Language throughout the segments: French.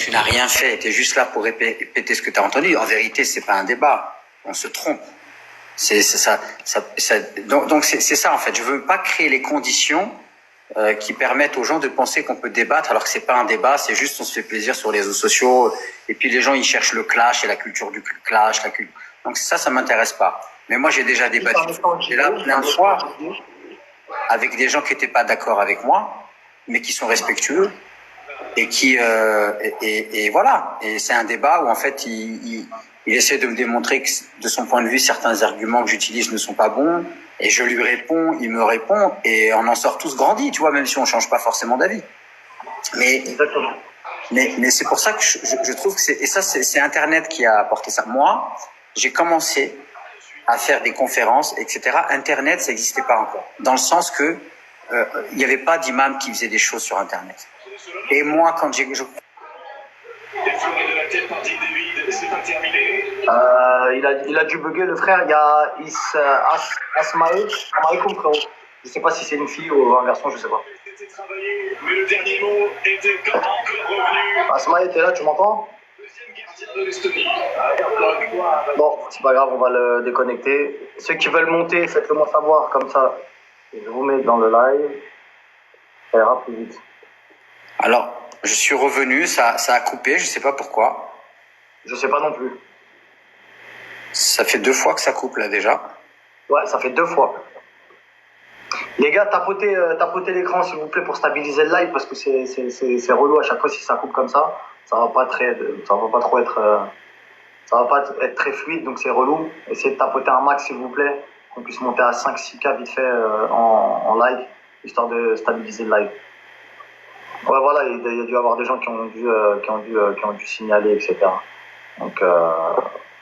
tu n'as rien fait, tu es juste là pour répéter ce que tu as entendu. En vérité, c'est pas un débat, on se trompe. C'est ça, donc c'est ça en fait. Je veux pas créer les conditions qui permettent aux gens de penser qu'on peut débattre alors que c'est pas un débat, c'est juste on se fait plaisir sur les réseaux sociaux et puis les gens ils cherchent le clash et la culture du clash, donc ça m'intéresse pas. Mais moi j'ai déjà débattu là plein de fois avec des gens qui étaient pas d'accord avec moi, mais qui sont respectueux et qui et voilà. Et c'est un débat où en fait il essaie de me démontrer que de son point de vue certains arguments que j'utilise ne sont pas bons. Et je lui réponds, il me répond, et on en sort tous grandis, tu vois, même si on change pas forcément d'avis. Mais c'est pour ça que je trouve que c'est Internet qui a apporté ça. Moi, j'ai commencé à faire des conférences, etc. Internet, ça n'existait pas encore. Dans le sens que il n'y avait pas d'imam qui faisait des choses sur Internet. Et moi, quand j'ai... Il a dû bugger le frère. Il y a Asmaï, frérot. Je sais pas si c'est une fille ou un garçon, je sais pas. Mais le dernier mot était encore revenu. Asmaï, t'es là, tu m'entends? Bon, c'est pas grave, on va le déconnecter. Ceux qui veulent monter, faites-le moi savoir, comme ça. Je vous mets dans le live. Ça ira plus vite. Alors, je suis revenu, ça a coupé, je sais pas pourquoi. Je sais pas non plus. Ça fait 2 fois que ça coupe là déjà. Ouais, ça fait 2 fois. Les gars, tapotez l'écran s'il vous plaît pour stabiliser le live parce que c'est relou à chaque fois si ça coupe comme ça. Ça va pas être très fluide, donc c'est relou. Essayez de tapoter un max s'il vous plaît, qu'on puisse monter à 5-6K vite fait en live, histoire de stabiliser le live. Ouais, voilà, il y a dû y avoir des gens qui ont dû signaler, etc. Donc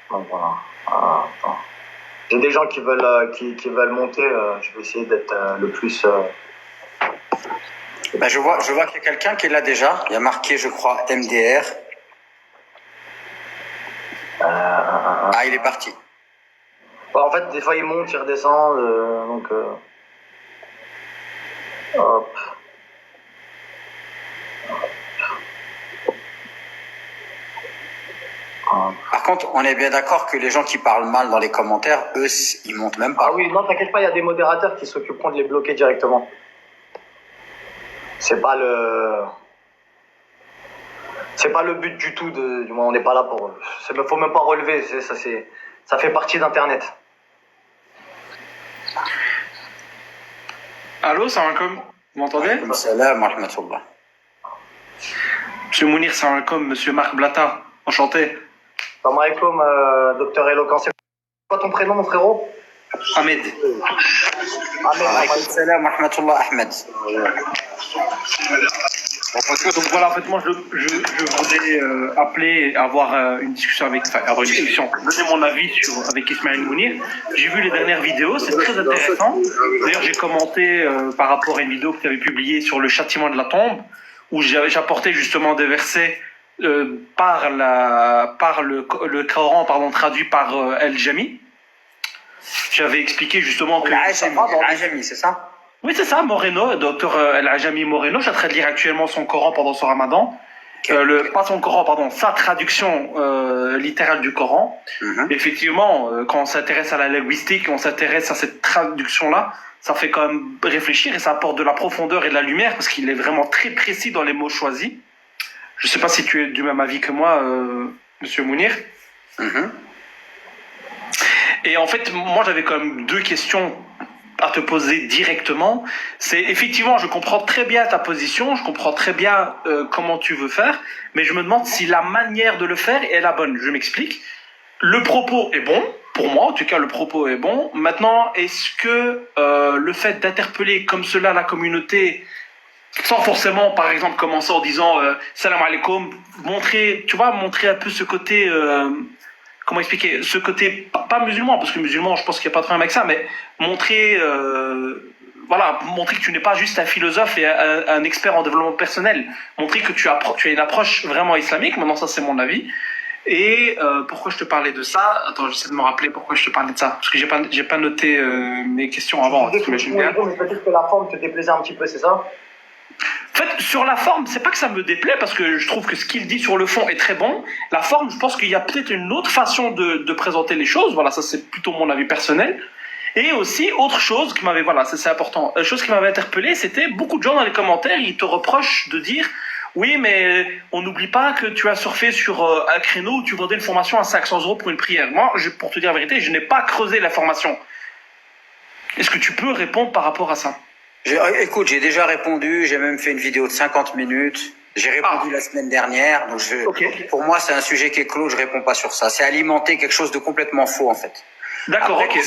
voilà. Attends. J'ai des gens qui veulent monter. Je vais essayer d'être le plus. Ben je vois qu'il y a quelqu'un qui est là déjà. Il y a marqué, je crois, MDR. Ah, il est parti. Ouais, en fait, des fois, il monte, il redescend. Donc. Hop. Par contre, on est bien d'accord que les gens qui parlent mal dans les commentaires, eux, ils montent même pas. Ah oui, non, t'inquiète pas, il y a des modérateurs qui s'occuperont de les bloquer directement. C'est pas le but du tout. Du moins, on n'est pas là pour. Faut même pas relever. Ça fait partie d'Internet. Allô, salam alaikum. Vous m'entendez? Salam wa rahmatullah. Monsieur Mounir, salam alaikum. Monsieur Marc Blata, enchanté. Salam alaikum, docteur Eloquent. C'est quoi ton prénom, mon frérot? Ahmed. Salam wa rahmatullah, Ahmed. Donc voilà, en fait, moi, je voulais appeler, avoir une discussion donner mon avis avec Ismaël Mounir. J'ai vu les dernières vidéos, c'est très intéressant. D'ailleurs, j'ai commenté par rapport à une vidéo que tu avais publiée sur le châtiment de la tombe, où j'apportais justement des versets par le Coran, traduit par El-Jami. J'avais expliqué justement que... El-Ajami, c'est ça? Oui, c'est ça, Moreno, docteur El-Ajami Moreno. Je suis en train de lire actuellement son Coran pendant son ramadan. Pas son Coran, pardon, sa traduction littérale du Coran. Effectivement, quand on s'intéresse à la linguistique, on s'intéresse à cette traduction-là, ça fait quand même réfléchir et ça apporte de la profondeur et de la lumière parce qu'il est vraiment très précis dans les mots choisis. Je ne sais pas si tu es du même avis que moi, monsieur Mounir. Et en fait, moi, j'avais quand même 2 questions à te poser directement. C'est effectivement, je comprends très bien ta position, je comprends très bien comment tu veux faire, mais je me demande si la manière de le faire est la bonne. Je m'explique. Le propos est bon, pour moi en tout cas le propos est bon. Maintenant, est-ce que le fait d'interpeller comme cela la communauté, sans forcément par exemple commencer en disant salam alaikum, montrer un peu ce côté... comment expliquer ce côté pas musulman, parce que musulman je pense qu'il n'y a pas de problème avec ça, mais montrer que tu n'es pas juste un philosophe et un expert en développement personnel, montrer que tu as une approche vraiment islamique. Maintenant ça c'est mon avis. Et pourquoi je te parlais de ça? Attends, j'essaie de me rappeler pourquoi je te parlais de ça, parce que j'ai pas noté mes questions avant, t'imagines bien. Mais peut-être que la forme te déplaisait un petit peu, c'est ça? En fait, sur la forme, c'est pas que ça me déplaît parce que je trouve que ce qu'il dit sur le fond est très bon. La forme, je pense qu'il y a peut-être une autre façon de présenter les choses. Voilà, ça c'est plutôt mon avis personnel. Et aussi, autre chose qui m'avait, voilà, c'est important, chose qui m'avait interpellé, c'était beaucoup de gens dans les commentaires, ils te reprochent de dire, oui, mais on n'oublie pas que tu as surfé sur un créneau où tu vendais une formation à 500 € pour une prière. Moi, pour te dire la vérité, je n'ai pas creusé la formation. Est-ce que tu peux répondre par rapport à ça? Écoute, j'ai déjà répondu, j'ai même fait une vidéo de 50 minutes. J'ai répondu la semaine dernière. Donc pour moi, c'est un sujet qui est clos, je réponds pas sur ça. C'est alimenter quelque chose de complètement faux, en fait. D'accord, Après, ok.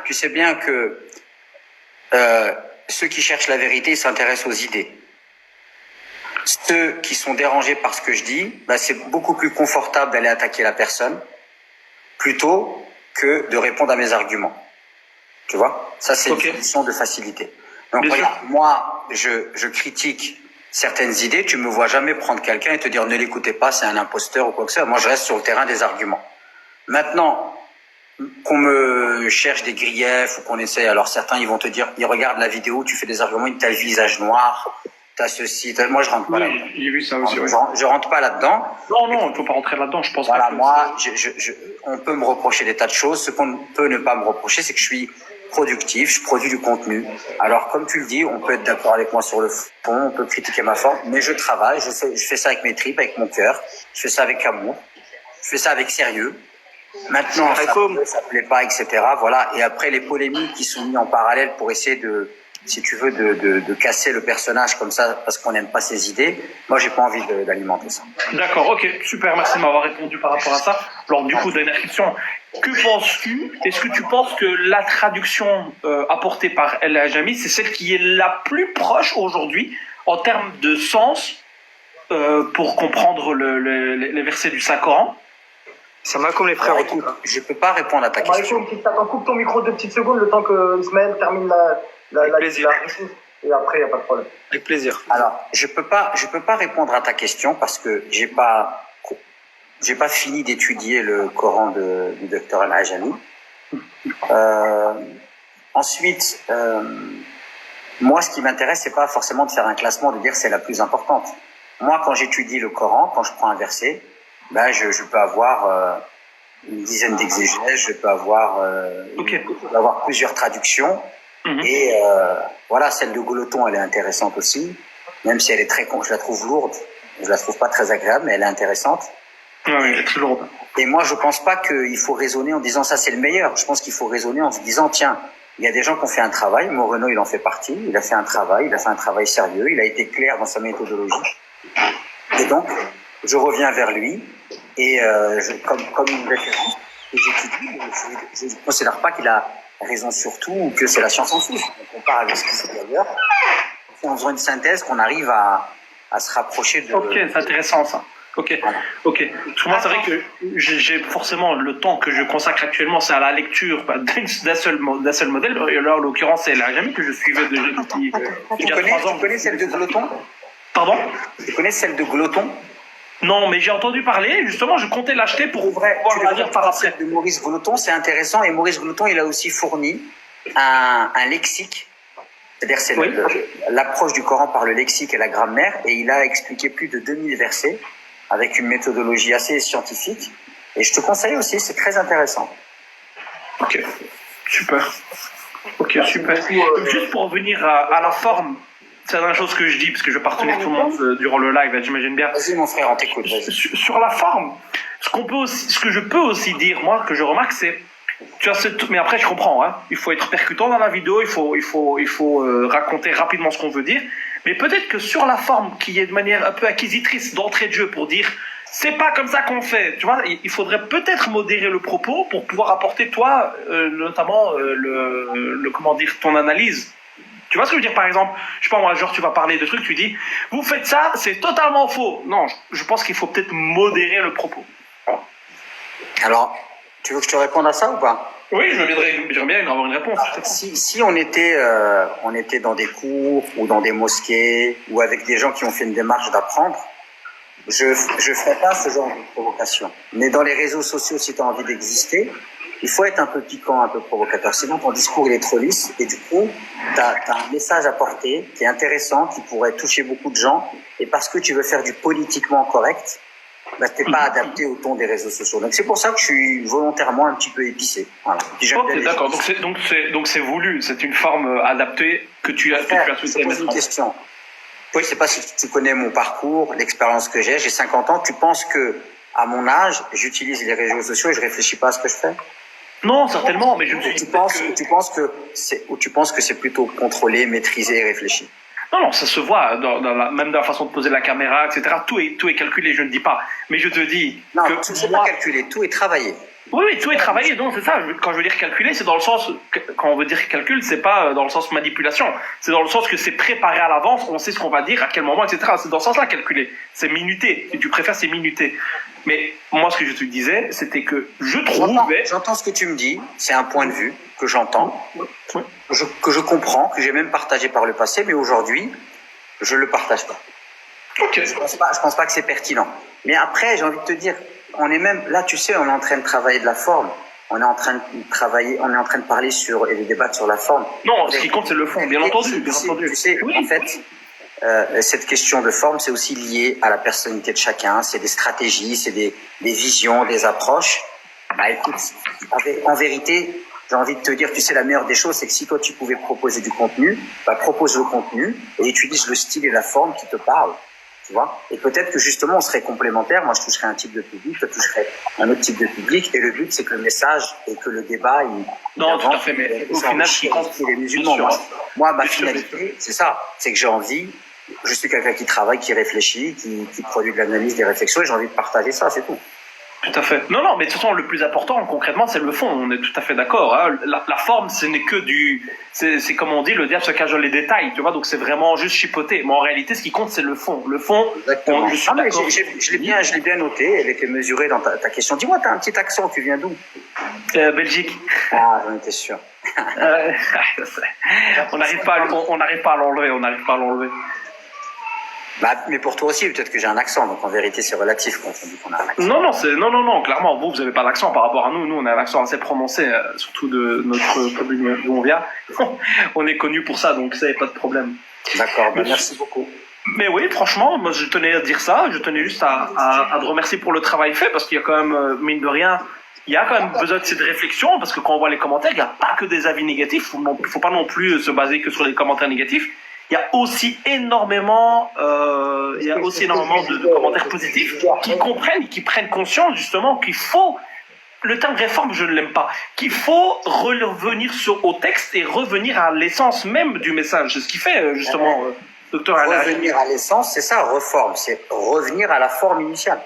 tu sais bien que ceux qui cherchent la vérité s'intéressent aux idées. Ceux qui sont dérangés par ce que je dis, bah, c'est beaucoup plus confortable d'aller attaquer la personne plutôt que de répondre à mes arguments. Tu vois? Ça, c'est une solution de facilité. Donc, regarde, moi, je critique certaines idées. Tu me vois jamais prendre quelqu'un et te dire ne l'écoutez pas, c'est un imposteur ou quoi que ce soit. Moi, je reste sur le terrain des arguments. Maintenant, qu'on me cherche des griefs ou qu'on essaie, alors certains, ils vont te dire, ils regardent la vidéo, tu fais des arguments, t'as le visage noir, t'as ceci, moi, je rentre pas là-dedans. J'ai vu ça aussi, je rentre pas là-dedans. Non, il faut pas rentrer là-dedans, je pense. Voilà, moi, on peut me reprocher des tas de choses. Ce qu'on peut ne pas me reprocher, c'est que je suis productif, je produis du contenu. Alors, comme tu le dis, on peut être d'accord avec moi sur le fond, on peut critiquer ma forme, mais je travaille, je fais ça avec mes tripes, avec mon cœur, je fais ça avec amour, je fais ça avec sérieux. Maintenant, ça plaît pas, etc. Voilà. Et après, les polémiques qui sont mises en parallèle pour essayer si tu veux, de casser le personnage comme ça parce qu'on n'aime pas ses idées, moi, j'ai pas envie d'alimenter ça. D'accord, ok, super, merci de m'avoir répondu par rapport à ça. Alors, du coup, dernière question. Que penses-tu? Est-ce que tu penses que la traduction apportée par El Ajami, c'est celle qui est la plus proche aujourd'hui en termes de sens pour comprendre les versets du Saint-Coran? Ça m'a comme les frères. Écoute, je peux pas répondre à ta question. Coupe ton micro 2 petites secondes le temps que Ismaël termine la et après, il n'y a pas de problème. Avec plaisir. Alors, je peux pas répondre à ta question parce que j'ai pas fini d'étudier le Coran du docteur Al-Ajami. Ensuite, moi, ce qui m'intéresse, c'est pas forcément de faire un classement, de dire c'est la plus importante. Moi, quand j'étudie le Coran, quand je prends un verset, ben, je peux avoir une dizaine d'exégèses, je peux avoir plusieurs traductions. Et voilà, celle de Goloton, elle est intéressante aussi, même si elle est je la trouve lourde, je la trouve pas très agréable, mais elle est intéressante. Oui, elle est très lourde. Et moi, je pense pas qu'il faut raisonner en disant ça c'est le meilleur. Je pense qu'il faut raisonner en se disant tiens, il y a des gens qui ont fait un travail. Moreno, il en fait partie. Il a fait un travail sérieux. Il a été clair dans sa méthodologie. Et donc, je reviens vers lui et comme une référence que j'étudie, je ne considère pas qu'il a raison sur tout ou que c'est la science en dessous. On compare avec ce qui se dit ailleurs. En faisant une synthèse, qu'on arrive à se rapprocher de... Ok, c'est intéressant ça. Ok. Parce que moi, c'est vrai que j'ai forcément le temps que je consacre actuellement, c'est à la lecture d'un seul modèle. Là, en l'occurrence, c'est la Jamie que je suivais depuis il y a 3 ans. Tu connais celle de Goloton? Pardon? Tu connais celle de Goloton? Non, mais j'ai entendu parler. Justement, je comptais l'acheter pour pouvoir la lire par après. De Maurice Goloton, c'est intéressant. Et Maurice Goloton, il a aussi fourni un lexique. C'est-à-dire, c'est l'approche du Coran par le lexique et la grammaire. Et il a expliqué plus de 2000 versets avec une méthodologie assez scientifique. Et je te conseille aussi, c'est très intéressant. Ok, super. Juste pour revenir à la forme, c'est la dernière chose que je dis, parce que je vais pas retenir tout le monde durant le live, j'imagine bien. Vas-y mon frère, on t'écoute. Sur la forme, ce que je peux aussi dire, moi, que je remarque, c'est... mais après, je comprends, hein, il faut être percutant dans la vidéo, il faut raconter rapidement ce qu'on veut dire. Mais peut-être que sur la forme, qui est de manière un peu acquisitrice d'entrée de jeu pour dire c'est pas comme ça qu'on fait, tu vois, il faudrait peut-être modérer le propos pour pouvoir apporter toi, notamment comment dire, ton analyse. Tu vois ce que je veux dire, par exemple, je sais pas moi, genre tu vas parler de trucs, tu dis vous faites ça, c'est totalement faux. Non, je pense qu'il faut peut-être modérer le propos. Alors, tu veux que je te réponde à ça ou pas? Oui, j'aimerais bien avoir une réponse. Si on était dans des cours ou dans des mosquées ou avec des gens qui ont fait une démarche d'apprendre, je ferais pas ce genre de provocation. Mais dans les réseaux sociaux, si tu as envie d'exister, il faut être un peu piquant, un peu provocateur. Sinon, ton discours, il est trop lisse. Et du coup, t'as un message à porter qui est intéressant, qui pourrait toucher beaucoup de gens. Et parce que tu veux faire du politiquement correct, bah, t'es pas adapté au ton des réseaux sociaux. Donc, c'est pour ça que je suis volontairement un petit peu épicé. Voilà. Ok, d'accord. Donc c'est voulu. C'est une forme adaptée que tu as souhaité mettre en place. Question. Je ne sais pas si tu connais mon parcours, l'expérience que j'ai 50 ans. Tu penses que, à mon âge, j'utilise les réseaux sociaux et je réfléchis pas à ce que je fais? Non, certainement, mais je me suis dit tu penses que c'est plutôt contrôlé, maîtrisé et réfléchi? Non, ça se voit, même dans la façon de poser la caméra, etc. Tout est calculé, je ne dis pas. Mais je te dis non, que tout n'est pas calculé, tout est travaillé. Oui, tout est travaillé, donc c'est ça. Quand je veux dire calculer, c'est dans le sens, quand on veut dire calcul, c'est pas dans le sens manipulation. C'est dans le sens que c'est préparé à l'avance, on sait ce qu'on va dire, à quel moment, etc. C'est dans ce sens-là calculer. C'est minuté. Si tu préfères, c'est minuté. Mais moi, ce que je te disais, c'était que je trouvais... J'entends ce que tu me dis, c'est un point de vue que j'entends, que je comprends, que j'ai même partagé par le passé, mais aujourd'hui, je le partage pas. Ok. Je pense pas que c'est pertinent. Mais après, j'ai envie de te dire, on est même, là, tu sais, on est en train de travailler de la forme. On est en train de parler sur, et de débattre sur la forme. Non, ce qui compte, c'est le fond, bien entendu. Tu sais, oui. En fait, cette question de forme, c'est aussi lié à la personnalité de chacun. C'est des stratégies, c'est des visions, des approches. Bah, écoute, en vérité, j'ai envie de te dire, tu sais, la meilleure des choses, c'est que si toi, tu pouvais proposer du contenu, bah, propose le contenu et utilise le style et la forme qui te parlent. Tu vois, et peut-être que justement on serait complémentaires. Moi je toucherais un type de public, toi tu toucherais un autre type de public, et le but c'est que le message et que le débat non, tout à fait, mais au final ce qui compte, c'est les musulmans. Moi ma finalité c'est ça, c'est que j'ai envie, je suis quelqu'un qui travaille, qui réfléchit, qui produit de l'analyse, des réflexions, et j'ai envie de partager ça, c'est tout. Tout à fait. Non, mais de toute façon, le plus important, concrètement, c'est le fond. On est tout à fait d'accord. Hein. La forme, ce n'est que c'est comme on dit, le diable se cache dans les détails, tu vois. Donc, c'est vraiment juste chipoter. Mais en réalité, ce qui compte, c'est le fond. Le fond, je suis d'accord. Je l'ai bien noté. Elle était mesurée dans ta question. Dis-moi, t'as un petit accent. Tu viens d'où? Belgique. Ah, j'en étais sûr. On n'arrive pas à l'enlever. Bah, mais pour toi aussi, peut-être que j'ai un accent, donc en vérité, c'est relatif quand on dit qu'on a un accent. Non, clairement, vous n'avez pas d'accent par rapport à nous. Nous, on a un accent assez prononcé, surtout de notre commune d'où on vient. On est connu pour ça, donc ça, n'y a pas de problème. D'accord, merci beaucoup. Mais oui, franchement, moi, je tenais à dire ça. Je tenais juste à te remercier pour le travail fait, parce qu'il y a quand même, mine de rien, il y a quand même besoin de cette réflexion, parce que quand on voit les commentaires, il n'y a pas que des avis négatifs. Il ne faut pas non plus se baser que sur les commentaires négatifs. Il y a aussi énormément de commentaires positifs qui comprennent, qui prennent conscience justement qu'il faut, le terme réforme je ne l'aime pas, qu'il faut revenir au texte et revenir à l'essence même du message. C'est ce qui fait justement docteur Alain. Revenir à l'essence, c'est ça, reforme, c'est revenir à la forme initiale.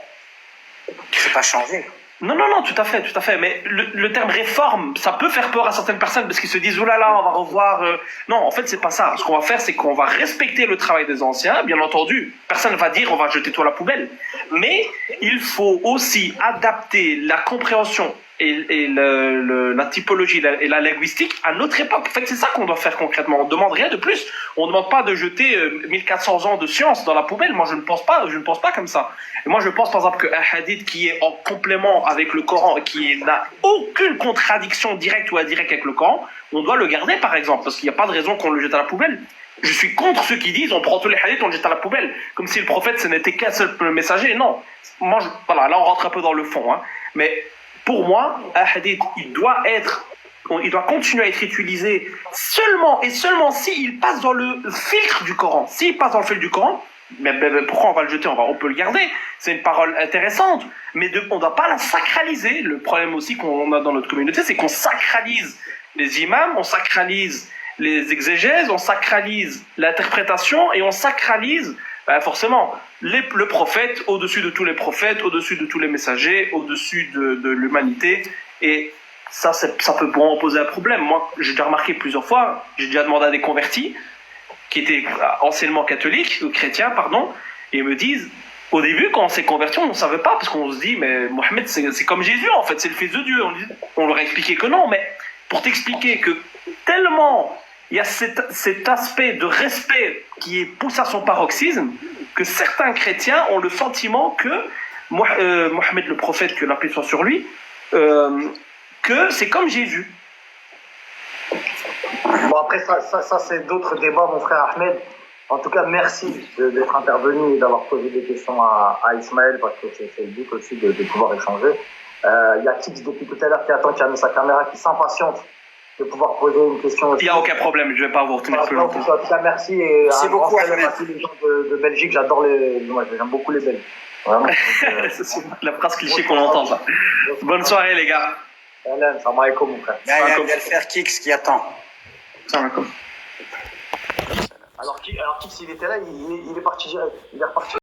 C'est pas changer. Non, tout à fait. Mais le terme réforme, ça peut faire peur à certaines personnes parce qu'ils se disent, oh là là, on va revoir. Non, en fait, c'est pas ça. Ce qu'on va faire, c'est qu'on va respecter le travail des anciens, bien entendu. Personne ne va dire, on va jeter tout à la poubelle. Mais il faut aussi adapter la compréhension et la typologie et la linguistique à notre époque. En fait, c'est ça qu'on doit faire concrètement. On ne demande rien de plus. On ne demande pas de jeter 1400 ans de science dans la poubelle. Moi, je ne pense pas comme ça. Et moi, je pense par exemple qu'un hadith qui est en complément avec le Coran, qui n'a aucune contradiction directe ou indirecte avec le Coran, on doit le garder par exemple, parce qu'il n'y a pas de raison qu'on le jette à la poubelle. Je suis contre ceux qui disent on prend tous les hadiths, on le jette à la poubelle, comme si le prophète ce n'était qu'un seul messager. Non. Moi, voilà, là on rentre un peu dans le fond. Hein. Mais pour moi, un hadith, il doit continuer à être utilisé seulement et seulement s'il passe dans le filtre du Coran. S'il passe dans le filtre du Coran, mais pourquoi on va le jeter? On peut le garder. C'est une parole intéressante, mais on ne doit pas la sacraliser. Le problème aussi qu'on a dans notre communauté, c'est qu'on sacralise les imams, on sacralise les exégèses, on sacralise l'interprétation et on sacralise forcément le prophète au-dessus de tous les prophètes, au-dessus de tous les messagers, au-dessus de l'humanité. Et ça peut pour poser un problème. Moi, j'ai déjà remarqué plusieurs fois, j'ai déjà demandé à des convertis qui étaient anciennement catholiques, ou chrétiens, pardon, et ils me disent, au début, quand on s'est converti, on ne savait pas, parce qu'on se dit, mais Mohamed, c'est comme Jésus, en fait, c'est le fils de Dieu. On leur a expliqué que non, mais pour t'expliquer que tellement il y a cet aspect de respect qui est poussé à son paroxysme, que certains chrétiens ont le sentiment que Mohamed, le prophète, que la paix soit sur lui, que c'est comme j'ai vu. Bon, après, ça c'est d'autres débats, mon frère Ahmed. En tout cas, merci d'être intervenu et d'avoir posé des questions à Ismaël, parce que c'est le but aussi de pouvoir échanger. Il y a Kix depuis tout à l'heure qui attend, qui a mis sa caméra, qui s'impatiente de pouvoir poser une question aussi. Il n'y a aucun problème, je ne vais pas vous retenir plus longtemps. En tout cas, merci et Merci beaucoup, salut Ahmed. à tous les gens de Belgique. Moi, j'aime beaucoup les Belges. Vraiment. C'est la phrase cliché qu'on entend, ça. Bonne soirée, les gars. Salam alaikum, mon frère. Il y a le frère Kix qui attend. Salam alaikum. Alors, Kix, il était là, il est parti direct. Il est reparti.